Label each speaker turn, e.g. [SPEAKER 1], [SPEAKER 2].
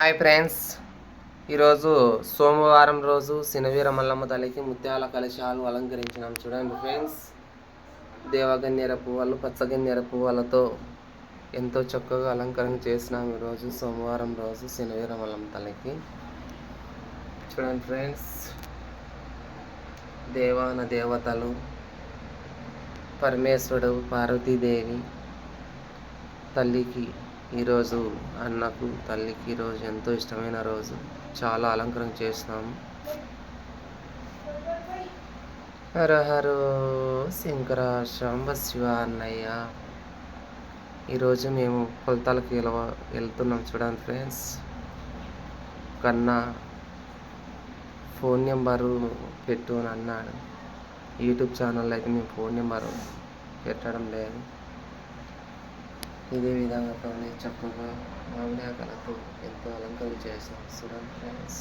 [SPEAKER 1] Hi friends, ఈరోజు సోమవారం రోజు శనివీర మల్లమ్మ తల్లికి ముత్యాల కలశాలు అలంకరించినాం. చూడండి ఫ్రెండ్స్, దేవగన్నేర పువ్వులు, పచ్చగన్నేర పువ్వులతో ఎంతో చక్కగా అలంకరణ చేసినాం. ఈరోజు సోమవారం రోజు శనివీర మల్లమ్మ తల్లికి. చూడండి ఫ్రెండ్స్, దేవాన దేవతలు, పరమేశ్వరుడు, పార్వతీదేవి, తల్లికి ఈరోజు అన్నకు తల్లికి ఈరోజు ఎంతో ఇష్టమైన రోజు. చాలా అలంకరణ చేసినాము. హరహరో శంకర శాంబ శివ అన్నయ్య. ఈరోజు మేము కొలతలకి వెళ్తున్నాం. చూడండి ఫ్రెండ్స్, కన్నా ఫోన్ నెంబరు పెట్టు అని అన్నాడు. యూట్యూబ్ ఛానల్లో అయితే మేము ఫోన్ నెంబరు పెట్టడం లేదు. ఇదే విధంగా చక్కగా మామిడి ఆకలతో ఎంతో అలంకరణ చేసాం. చూడండి ఫ్రెండ్స్.